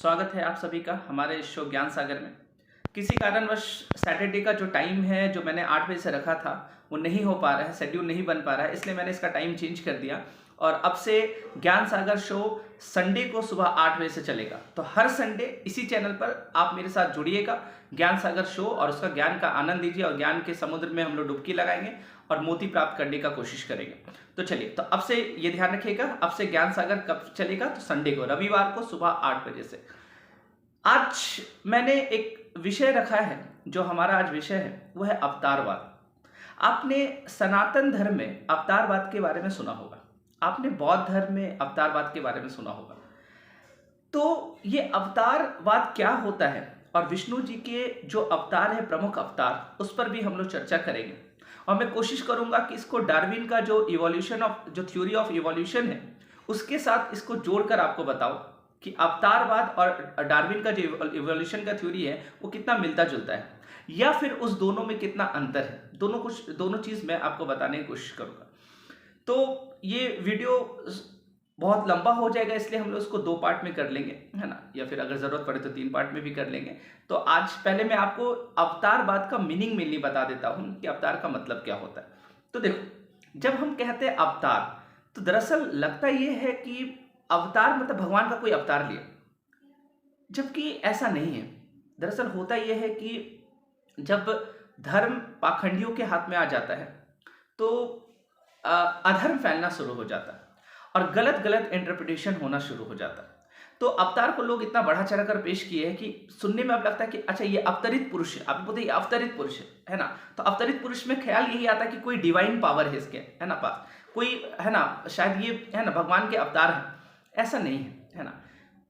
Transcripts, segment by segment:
स्वागत है आप सभी का हमारे इस शो ज्ञान सागर में। किसी कारणवश सैटरडे का जो टाइम है जो मैंने 8 बजे से रखा था वो नहीं हो पा रहा है, शेड्यूल नहीं बन पा रहा है, इसलिए मैंने इसका टाइम चेंज कर दिया और अब से ज्ञान सागर शो संडे को सुबह 8 बजे से चलेगा। तो हर संडे इसी चैनल पर आप मेरे साथ जुड़िएगा, ज्ञान सागर शो, और उसका ज्ञान का आनंद लीजिए और ज्ञान के समुद्र में हम लोग डुबकी लगाएंगे और मोती प्राप्त करने का कोशिश करेंगे। तो चलिए, तो अब से ये ध्यान रखिएगा, अब से ज्ञान सागर कब चलेगा? तो संडे को, रविवार को सुबह 8 बजे से। आज मैंने एक विषय रखा है, जो हमारा आज विषय है वो है अवतारवाद। आपने सनातन धर्म में अवतारवाद के बारे में सुना होगा, आपने बौद्ध धर्म में अवतारवाद के बारे में सुना होगा। तो ये अवतारवाद क्या होता है और विष्णु जी के जो अवतार है, प्रमुख अवतार, उस पर भी हम लोग चर्चा करेंगे। और मैं कोशिश करूंगा कि इसको डार्विन का जो थ्योरी ऑफ इवोल्यूशन है उसके साथ इसको जोड़कर आपको बताऊं कि अवतारवाद और डार्विन का जो इवोल्यूशन का थ्योरी है वो कितना मिलता जुलता है, या फिर उस दोनों में कितना अंतर है। दोनों चीज मैं आपको बताने की कोशिश करूंगा। तो ये वीडियो बहुत लंबा हो जाएगा, इसलिए हम लोग इसको 2 पार्ट में कर लेंगे, है ना, या फिर अगर जरूरत पड़े तो 3 पार्ट में भी कर लेंगे। तो आज पहले मैं आपको अवतारवाद का मीनिंग मेनली बता देता हूं कि अवतार का मतलब क्या होता है। तो देखो, जब हम कहते हैं अवतार, तो दरअसल लगता यह है कि अवतार मतलब भगवान का कोई अवतार लिया, जबकि ऐसा नहीं है। दरअसल होता यह है कि जब धर्म पाखंडियों के हाथ में आ जाता है तो अधर्म फैलना शुरू हो जाता है और गलत गलत इंटरप्रिटेशन होना शुरू हो जाता है। तो अवतार को लोग इतना बढ़ा चढ़ा कर पेश किए हैं कि सुनने में अब लगता है कि अच्छा, ये अवतरित पुरुष है। आप बोलते हैं ये अवतरित पुरुष है ना। तो अवतरित पुरुष में ख्याल यही आता है कि कोई डिवाइन पावर है इसके, है ना, पास कोई, है ना, शायद ये, है ना, भगवान के अवतार है। ऐसा नहीं है ना।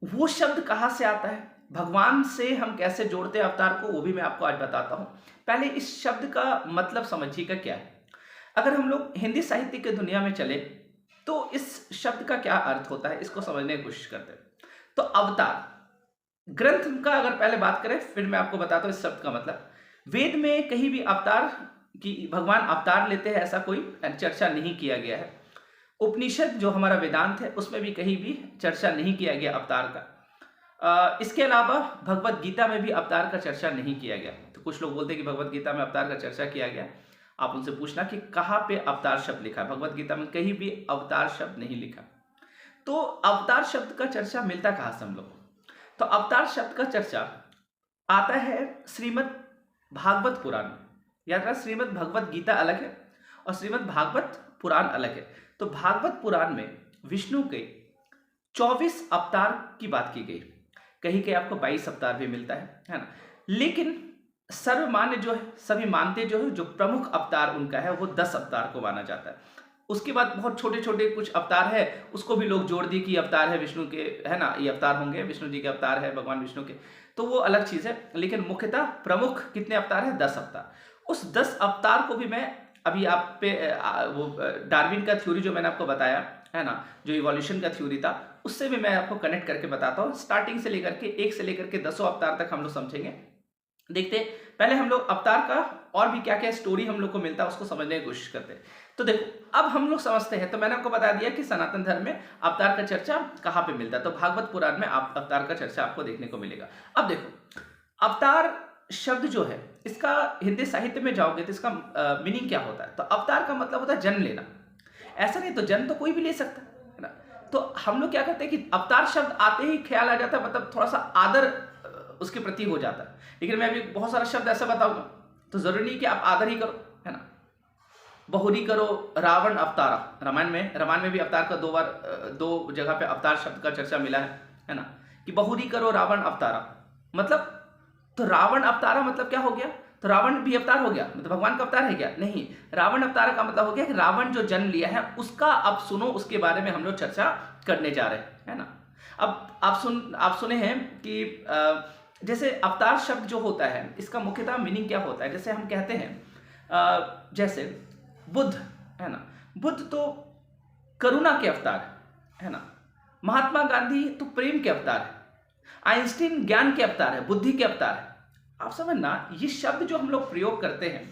वो शब्द कहाँ से आता है, भगवान से हम कैसे जोड़ते हैं अवतार को, वो भी मैं आपको आज बताता हूं। पहले इस शब्द का मतलब समझिएगा क्या है। अगर हम लोग हिंदी साहित्य की दुनिया में चले तो इस शब्द का क्या अर्थ होता है, इसको समझने की कोशिश करते हैं। तो अवतार ग्रंथ का अगर पहले बात करें, फिर मैं आपको बताता हूं इस शब्द का मतलब। वेद में कहीं भी अवतार की, भगवान अवतार लेते हैं, ऐसा कोई चर्चा नहीं किया गया है। उपनिषद जो हमारा वेदांत है उसमें भी कहीं भी चर्चा नहीं किया गया अवतार का। इसके अलावा भगवत गीता में भी अवतार का चर्चा नहीं किया गया। तो कुछ लोग बोलते हैं कि भगवत गीता में अवतार का चर्चा किया गया। आप उनसे पूछना कि कहाँ पे अवतार शब्द लिखा है। भगवत गीता में कहीं भी अवतार शब्द नहीं लिखा। तो अवतार शब्द का चर्चा मिलता कहाँ से हम लोग? तो अवतार शब्द का चर्चा आता है श्रीमद् भागवत पुराण में। याद रखना, श्रीमद् भगवत गीता अलग है और श्रीमद् भागवत पुराण अलग है। तो भागवत पुराण में विष्णु के 24 अवतार की बात की गई। कहीं कहीं आपको 22 अवतार भी मिलता है ना। लेकिन सर्वमान्य जो है, सभी मानते जो है, जो प्रमुख अवतार उनका है वो 10 अवतार को माना जाता है। उसके बाद बहुत छोटे छोटे कुछ अवतार है, उसको भी लोग जोड़ दिए कि अवतार है विष्णु के, है ना, ये अवतार होंगे, विष्णु जी के अवतार है, भगवान विष्णु के, तो वो अलग चीज है। लेकिन मुख्यतः प्रमुख कितने अवतार है? 10 अवतार। उस 10 अवतार को भी मैं अभी आप पे वो डार्विन का थ्योरी जो मैंने आपको बताया, है ना, जो इवोल्यूशन का थ्योरी था, उससे भी मैं आपको कनेक्ट करके बताता हूँ। स्टार्टिंग से लेकर के 1 से लेकर के 10 अवतार तक हम लोग समझेंगे। देखते पहले हम लोग अवतार का और भी क्या क्या स्टोरी हम लोग को मिलता है उसको समझने की कोशिश करते हैं। तो देखो, अब हम लोग समझते हैं। तो मैंने आपको बता दिया कि सनातन धर्म में अवतार का चर्चा कहाँ पे मिलता है। तो भागवत पुराण में अवतार का चर्चा आपको देखने को मिलेगा। अब देखो, अवतार शब्द जो है, इसका हिंदी साहित्य में जाओगे तो इसका मीनिंग क्या होता है? तो अवतार का मतलब होता है जन्म लेना। ऐसा नहीं, तो जन्म तो कोई भी ले सकता है ना। तो हम लोग क्या करते हैं कि अवतार शब्द आते ही ख्याल आ जाता है, मतलब थोड़ा सा आदर उसके प्रति हो जाता है। लेकिन मैं अभी बहुत सारा शब्द ऐसा बताऊंगा, तो जरूरी नहीं कि आप आदर ही करो, है ना। बहुरी करो रावण अवतारा, रामायण में भी अवतार का 2 बार 2 जगह पे अवतार शब्द का चर्चा मिला है ना, कि बहुरी करो रावण अवतारा। मतलब तो रावण अवतारा मतलब क्या हो गया? तो रावण भी अवतार हो गया, मतलब भगवान का अवतार है क्या? नहीं, रावण अवतार का मतलब हो गया कि रावण जो जन्म लिया है उसका अब सुनो, उसके बारे में हम लोग चर्चा करने जा रहे हैं, है ना। अब आप सुने हैं कि जैसे अवतार शब्द जो होता है इसका मुख्यतः मीनिंग क्या होता है। जैसे हम कहते हैं जैसे बुद्ध, है ना, बुद्ध तो करुणा के अवतार है ना। महात्मा गांधी तो प्रेम के अवतार है। आइंस्टीन ज्ञान के अवतार है, बुद्धि के अवतार है। आप समझना, ये शब्द जो हम लोग प्रयोग करते हैं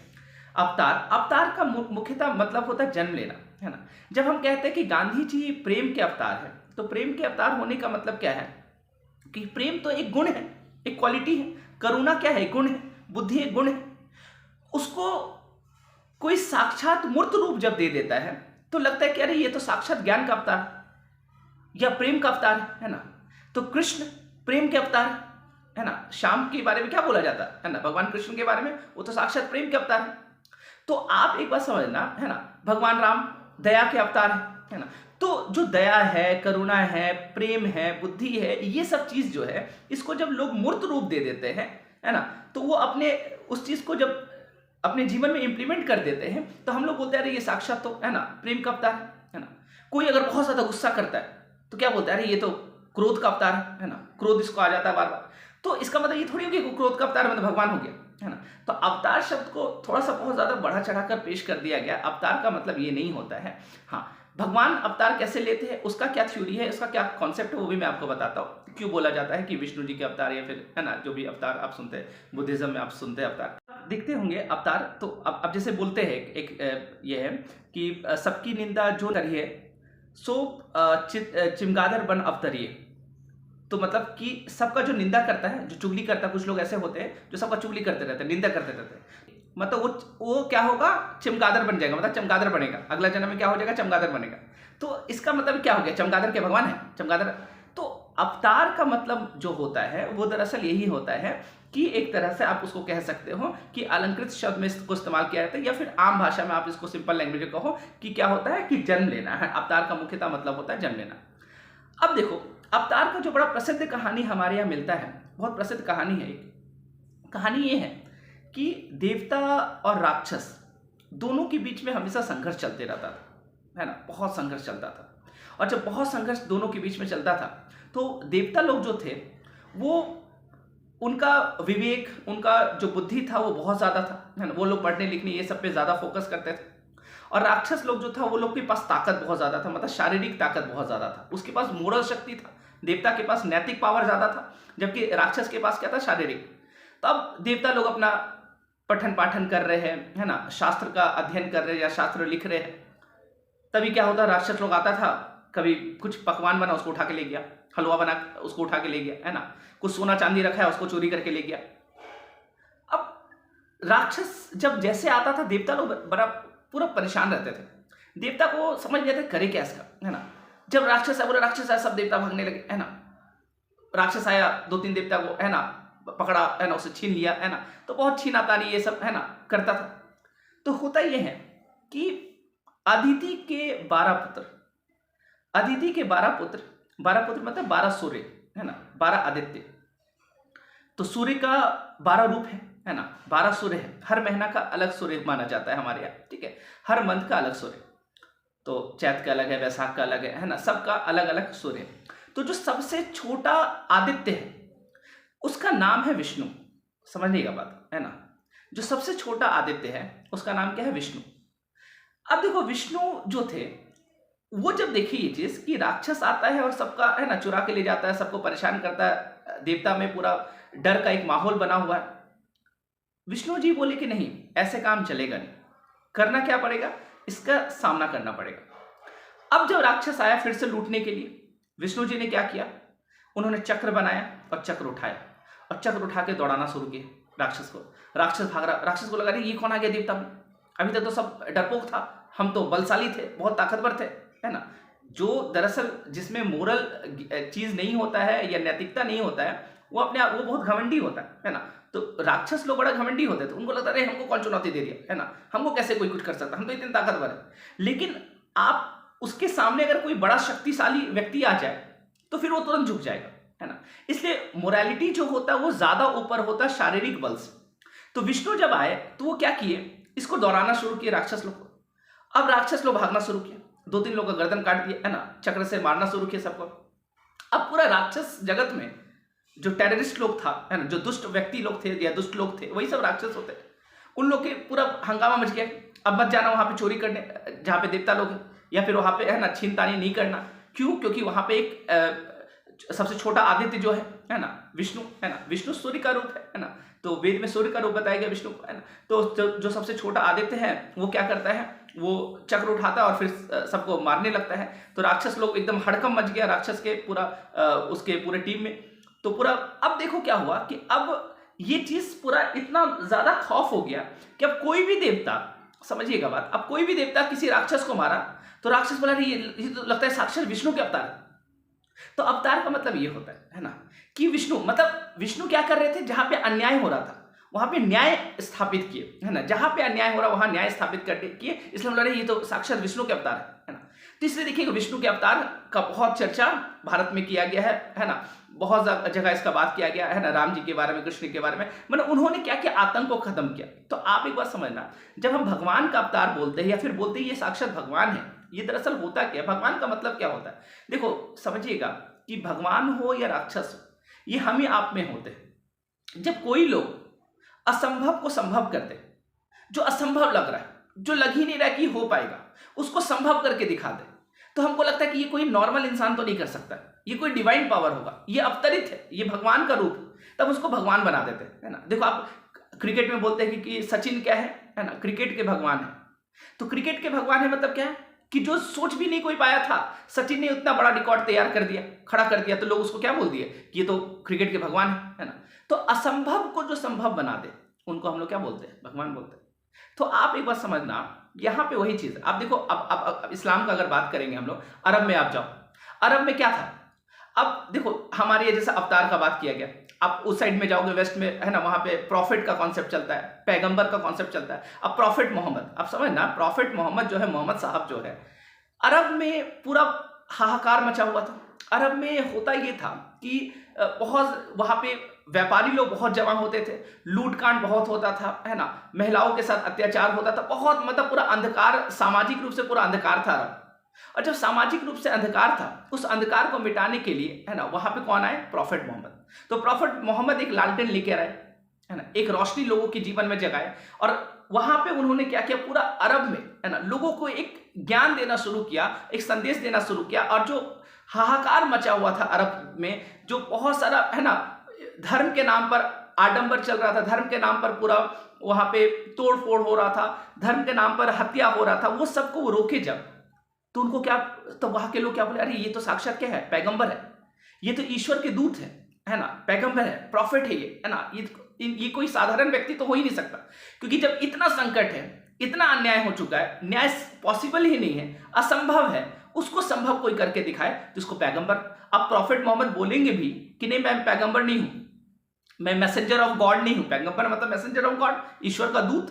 अवतार का मुख्यतः मतलब होता है जन्म लेना, है ना। जब हम कहते हैं कि गांधी जी प्रेम के अवतार है, तो प्रेम के अवतार होने का मतलब क्या है कि प्रेम तो एक गुण है, एक क्वालिटी है, करुणा क्या है, गुण है, बुद्धि एक गुण है। उसको कोई साक्षात मूर्त रूप जब दे देता है तो लगता है कि अरे ये तो साक्षात ज्ञान का अवतार या प्रेम का अवतार है ना। तो कृष्ण प्रेम के अवतार है ना। श्याम के बारे में क्या बोला जाता है ना, भगवान कृष्ण के बारे में, वो तो साक्षात प्रेम के अवतार है। तो आप एक बात समझना है ना, भगवान राम दया के अवतार है ना। तो जो दया है, करुणा है, प्रेम है, बुद्धि है, ये सब चीज जो है, इसको जब लोग मूर्त रूप दे देते हैं है ना, तो वो अपने उस चीज को जब अपने जीवन में इंप्लीमेंट कर देते हैं तो हम लोग बोलते हैं अरे ये साक्षात तो है ना प्रेम का अवतार है ना। कोई अगर बहुत ज्यादा गुस्सा करता है तो क्या बोलते हैं, अरे ये तो क्रोध का अवतार है ना, क्रोध इसको आ जाता है बार बार। तो इसका मतलब ये थोड़ी होगी क्रोध का अवतार मतलब भगवान हो गया है ना। तो अवतार शब्द को थोड़ा सा बहुत ज्यादा बढ़ा चढ़ाकर पेश कर दिया गया। अवतार का मतलब ये नहीं होता है। हाँ, भगवान अवतार कैसे लेते हैं, उसका क्या थ्योरी है, उसका क्या कॉन्सेप्ट है, वो भी मैं आपको बताता हूँ। क्यों बोला जाता है कि विष्णु जी के अवतार या फिर है ना जो भी अवतार आप सुनते हैं, बुद्धिज्म में आप सुनते हैं अवतार देखते होंगे अवतार। तो अब जैसे बोलते हैं एक ये है कि सबकी निंदा जो करिए सो चिमगादड़ बन अवतरिए। तो मतलब कि सबका जो निंदा करता है, जो चुगली करता है, कुछ लोग ऐसे होते हैं जो सबका चुगली करते रहते हैं, निंदा करते रहते हैं, मतलब वो क्या होगा, चमगादड़ बन जाएगा, मतलब चमगादड़ बनेगा, अगला जन्म में क्या हो जाएगा, चमगादड़ बनेगा। तो इसका मतलब क्या हो गया, चमगादड़ के भगवान है चमगादड़। तो अवतार का मतलब जो होता है वो दरअसल यही होता है कि एक तरह से आप उसको कह सकते हो कि अलंकृत शब्द में इसको इस्तेमाल किया जाता है, या फिर आम भाषा में आप इसको सिंपल लैंग्वेज में कहो कि क्या होता है कि जन्म लेना है। अवतार का मुख्यतः मतलब होता है जन्म लेना। अब देखो, अवतार का जो बड़ा प्रसिद्ध कहानी हमारे यहाँ मिलता है, बहुत प्रसिद्ध कहानी है। एक कहानी ये है कि देवता और राक्षस दोनों के बीच में हमेशा संघर्ष चलते रहता था है ना, बहुत संघर्ष चलता था। और जब बहुत संघर्ष दोनों के बीच में चलता था तो देवता लोग जो थे वो उनका विवेक, उनका जो बुद्धि था वो बहुत ज़्यादा था है ना, वो लोग पढ़ने लिखने ये सब पे ज़्यादा फोकस करते थे। और राक्षस लोग जो था वो लोग के पास ताकत बहुत ज़्यादा था, मतलब शारीरिक ताकत बहुत ज़्यादा था, उसके पास मोरल शक्ति था। देवता के पास नैतिक पावर ज़्यादा था, जबकि राक्षस के पास क्या था, शारीरिक। तो अब देवता लोग अपना पठन पाठन कर रहे हैं है ना, शास्त्र का अध्ययन कर रहे हैं या शास्त्र लिख रहे हैं, तभी क्या होता, राक्षस लोग आता था, कभी कुछ पकवान बना उसको उठा के ले गया, हलवा बना उसको उठा के ले गया है ना, कुछ सोना चांदी रखा है उसको चोरी करके ले गया। अब राक्षस जब जैसे आता था देवता लोग बड़ा पूरा परेशान रहते थे। देवता को समझ नहीं आते करे क्या इसका है ना। जब राक्षस आया, बोला राक्षस आया, सब देवता भागने लगे है ना। राक्षस आया, 2-3 देवता को है ना पकड़ा है ना, उसे छीन लिया है ना। तो बहुत छीनातानी ये सब है ना करता था। तो होता ये है कि अदिति के 12 पुत्र, अदिति के 12 पुत्र, 12 पुत्र मतलब 12 सूर्य है ना, 12 आदित्य। तो सूर्य का 12 रूप है ना, 12 सूर्य है। हर महीना का अलग सूर्य माना जाता है हमारे यहाँ, ठीक है, हर मंथ का अलग सूर्य। तो चैत का अलग है, वैशाख का अलग है ना, सबका अलग अलग सूर्य। तो जो सबसे छोटा आदित्य है उसका नाम है विष्णु। समझने का बात है ना, जो सबसे छोटा आदित्य है उसका नाम क्या है, विष्णु। अब देखो विष्णु जो थे वो जब देखी ये चीज कि राक्षस आता है और सबका है ना चुरा के ले जाता है, सबको परेशान करता है, देवता में पूरा डर का एक माहौल बना हुआ है। विष्णु जी बोले कि नहीं, ऐसे काम चलेगा नहीं, करना क्या पड़ेगा, इसका सामना करना पड़ेगा। अब जब राक्षस आया फिर से लूटने के लिए, विष्णु जी ने क्या किया, उन्होंने चक्र बनाया और चक्र उठाया और चक्र उठा के दौड़ाना शुरू किया राक्षस को। राक्षस भाग रहा, राक्षस को लगा ये कौन आ गया देवता में, अभी तक तो सब डरपोक था, हम तो बलशाली थे, बहुत ताकतवर थे है ना। जो दरअसल जिसमें मोरल चीज नहीं होता है या नैतिकता नहीं होता है वो अपने आप वो बहुत घमंडी होता है ना। तो राक्षस लोग बड़ा घमंडी होते थे, उनको लगता है हमको कौन चुनौती दे दिया है ना, हमको कैसे कोई कुछ कर सकता, हम तो इतने ताकतवर है। लेकिन आप उसके सामने अगर कोई बड़ा शक्तिशाली व्यक्ति आ जाए तो फिर वो तुरंत झुक जाएगा है ना। इसलिए मोरालिटी जो होता है वो ज्यादा ऊपर होता है शारीरिक बल से। तो विष्णु जब आए तो वो क्या किए, इसको दौड़ाना शुरू किए राक्षस लोग को। अब राक्षस लोग भागना शुरू किया, 2-3 लोग का गर्दन काट दिया है ना, चक्र से मारना शुरू किया सबको। अब पूरा राक्षस जगत में जो टेररिस्ट लोग था है ना, जो दुष्ट व्यक्ति लोग थे या दुष्ट लोग थे, वही सब राक्षस होते, उन लोग के पूरा हंगामा मच गया। अब मत जाना वहां पे चोरी करने जहां पे देवता लोग हैं, या फिर वहां पे है ना छीन तानी नहीं करना। क्यों, क्योंकि वहां पे एक सबसे छोटा आदित्य जो है ना विष्णु है ना, विष्णु सूर्य का रूप है ना। तो वेद में सूर्य का रूप बताया गया विष्णु को है ना। तो जो सबसे छोटा आदित्य है वो क्या करता है, वो चक्र उठाता है और फिर सबको मारने लगता है। तो राक्षस लोग एकदम हड़कंप मच गया राक्षस के पूरा उसके पूरे टीम में। तो पूरा अब देखो क्या हुआ कि अब ये चीज पूरा इतना ज्यादा खौफ हो गया कि अब कोई भी देवता, समझिएगा बात, अब कोई भी देवता किसी राक्षस को मारा तो राक्षस बोला ये तो लगता है साक्षात विष्णु के अवतार। तो अवतार का मतलब ये होता है ना कि विष्णु, मतलब विष्णु क्या कर रहे थे, जहां पे अन्याय हो रहा था वहां पे न्याय स्थापित किए, है ना, जहां पे अन्याय हो रहा वहां न्याय स्थापित कर किए, इसलिए हम लोग ये तो साक्षात विष्णु के अवतार है ना। तो इसलिए देखिए विष्णु के अवतार का बहुत चर्चा भारत में किया गया है ना, बहुत जगह इसका बात किया गया है ना, राम जी के बारे में, कृष्ण के बारे में, मतलब उन्होंने क्या किया, आतंक को खत्म किया। तो आप एक बात समझना, जब हम भगवान का अवतार बोलते हैं या फिर बोलते हैं ये साक्षात भगवान है, ये दरअसल होता क्या है, भगवान का मतलब क्या होता है। देखो समझिएगा कि भगवान हो या राक्षस हो, ये हम ही आप में होते हैं। जब कोई लोग असंभव को संभव करते, जो असंभव लग रहा है, जो लग ही नहीं रहा कि हो पाएगा, उसको संभव करके दिखा दे, तो हमको लगता है कि ये कोई नॉर्मल इंसान तो नहीं कर सकता, ये कोई डिवाइन पावर होगा, ये अवतरित है, ये भगवान का रूप, तब उसको भगवान बना देते हैं ना। देखो आप क्रिकेट में बोलते हैं कि सचिन क्या है ना, क्रिकेट के भगवान है। तो क्रिकेट के भगवान है मतलब क्या है कि जो सोच भी नहीं कोई पाया था, सचिन ने उतना बड़ा रिकॉर्ड तैयार कर दिया, खड़ा कर दिया, तो लोग उसको क्या बोल दिए कि ये तो क्रिकेट के भगवान है ना। तो असंभव को जो संभव बना दे उनको हम लोग क्या बोलते हैं, भगवान बोलते हैं। तो आप एक बात समझना, यहां पे वही चीज, आप देखो अब इस्लाम का अगर बात करेंगे हम लोग, अरब में आप जाओ, अरब में क्या था, अब देखो हमारे ये जैसा अवतार का बात किया गया, आप उस साइड में जाओगे वेस्ट में, है ना, वहां पे प्रॉफिट का कॉन्सेप्ट चलता है, पैगंबर का कॉन्सेप्ट चलता है। अब प्रॉफिट मोहम्मद, आप समझना, प्रॉफिट मोहम्मद जो है, मोहम्मद साहब जो है, अरब में पूरा हाहाकार मचा हुआ था। अरब में होता ये था कि बहुत वहां पे व्यापारी लोग बहुत जमा होते थे, लूटकांड बहुत होता था, है ना, महिलाओं के साथ अत्याचार होता था, बहुत मतलब पूरा अंधकार, सामाजिक रूप से पूरा अंधकार था अरब। और जब सामाजिक रूप से अंधकार था, उस अंधकार को मिटाने के लिए, है ना, वहां पे कौन आए, प्रॉफिट मोहम्मद। तो प्रॉफिट मोहम्मद एक लालटेन लेकर आए, है ना, एक रोशनी लोगों के जीवन में जगाए, और वहां पे उन्होंने क्या किया, पूरा अरब में, है ना, लोगों को एक ज्ञान देना शुरू किया, एक संदेश देना शुरू किया। और जो हाहाकार मचा हुआ था अरब में, जो बहुत सारा, है ना, धर्म के नाम पर आडंबर चल रहा था, धर्म के नाम पर पूरा वहां पे तोड़ फोड़ हो रहा था, धर्म के नाम पर हत्या हो रहा था, वो सबको वो रोके जब, तो उनको क्या, तो वहां के लोग क्या बोले, अरे ये तो साक्षात क्या है, पैगंबर है, ये तो ईश्वर के दूत है ना, पैगंबर है, प्रॉफिट है ये, है ना, ये कोई साधारण व्यक्ति तो हो ही नहीं सकता, क्योंकि जब इतना संकट है, इतना अन्याय हो चुका है, न्याय पॉसिबल ही नहीं है, असंभव है, उसको संभव कोई करके दिखाए, जिसको पैगंबर। अब प्रॉफिट मोहम्मद बोलेंगे भी कि नहीं मैं पैगंबर नहीं हूं, मैं मैसेंजर ऑफ गॉड नहीं हूं, पैगंबर मतलब मैसेंजर ऑफ गॉड, ईश्वर का दूत,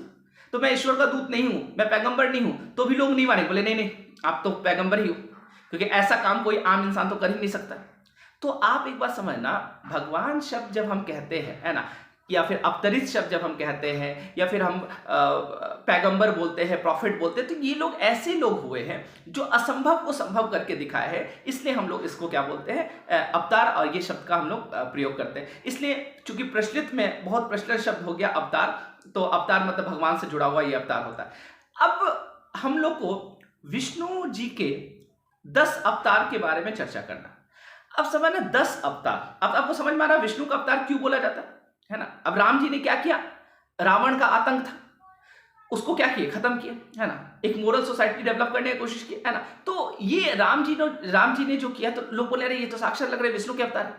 तो मैं ईश्वर का दूत नहीं हूं, मैं पैगंबर नहीं हूं, तो भी लोग नहीं माने, बोले नहीं नहीं आप तो पैगंबर ही हो, क्योंकि ऐसा काम कोई आम इंसान तो कर ही नहीं सकता। तो आप एक बात समझना, भगवान शब्द जब हम कहते हैं, है ना, या फिर अवतरित शब्द जब हम कहते हैं, या फिर हम पैगंबर बोलते हैं, प्रॉफिट बोलते हैं, तो ये लोग ऐसे लोग हुए हैं जो असंभव को संभव करके दिखाए हैं, इसलिए हम लोग इसको क्या बोलते हैं, अवतार, और ये शब्द का हम लोग प्रयोग करते हैं। इसलिए चूंकि प्रचलित में बहुत प्रचलित शब्द हो गया अवतार, तो अवतार मतलब भगवान से जुड़ा हुआ ये अवतार होता है। अब हम लोग को विष्णु जी के 10 अवतार के बारे में चर्चा करना। अब समझना 10 अवतार, अब आपको समझ में आ रहा है विष्णु का अवतार क्यों बोला जाता है ना। अब राम जी ने क्या किया, रावण का आतंक था, उसको क्या किया, खत्म किया, है ना, एक मोरल सोसाइटी डेवलप करने की कोशिश की, है ना। तो ये राम जी ने जो किया, तो लोग बोले अरे ये तो साक्षात लग रहे विष्णु के अवतार है,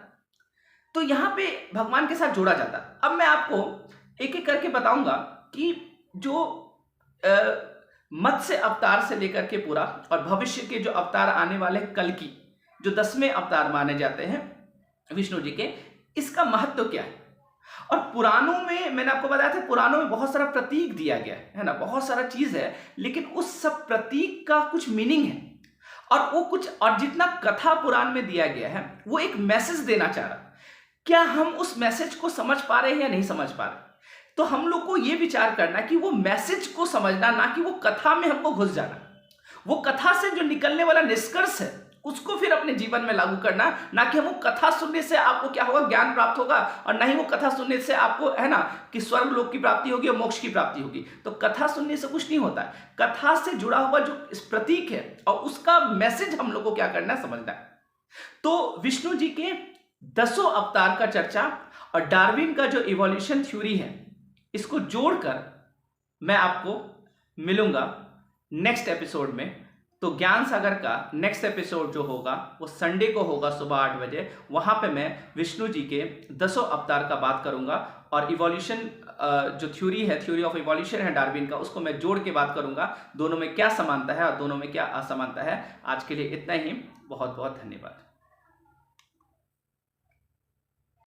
तो यहां पे भगवान के साथ जोड़ा जाता। अब मैं आपको एक एक करके बताऊंगा कि जो मत्स्य अवतार से लेकर के पूरा, और भविष्य के जो अवतार आने वाले कल की, जो 10वें अवतार माने जाते हैं विष्णु जी के, इसका महत्व क्या है। और पुराणों में मैंने आपको बताया था, पुराणों में बहुत सारा प्रतीक दिया गया है ना, बहुत सारा चीज है, लेकिन उस सब प्रतीक का कुछ मीनिंग है, और वो कुछ, और जितना कथा पुराण में दिया गया है वो एक मैसेज देना चाह रहा। क्या हम उस मैसेज को समझ पा रहे हैं या नहीं समझ पा रहे। तो हम लोग को यह विचार करना कि वो मैसेज को समझना, ना कि वो कथा में हमको घुस जाना, वो कथा से जो निकलने वाला निष्कर्ष है उसको फिर अपने जीवन में लागू करना, ना कि वो कथा सुनने से आपको क्या होगा, ज्ञान प्राप्त होगा, और ना ही वो कथा सुनने से आपको, है ना, कि स्वर्ग लोक की प्राप्ति होगी और मोक्ष की प्राप्ति होगी। तो कथा सुनने से कुछ नहीं होता है, कथा से जुड़ा हुआ जो इस प्रतीक है और उसका मैसेज हम लोग को क्या करना है, समझना है। तो विष्णु जी के 10 अवतार का चर्चा और डार्विन का जो इवोल्यूशन थ्योरी है, इसको जोड़कर मैं आपको मिलूंगा नेक्स्ट एपिसोड में। तो ज्ञान सागर का नेक्स्ट एपिसोड जो होगा वो संडे को होगा सुबह 8 बजे। वहाँ पे मैं विष्णु जी के 10 अवतार का बात करूँगा और इवोल्यूशन जो थ्योरी है, थ्योरी ऑफ इवोल्यूशन है डार्विन का, उसको मैं जोड़ के बात करूँगा, दोनों में क्या समानता है और दोनों में क्या असमानता है। आज के लिए इतना ही, बहुत बहुत धन्यवाद।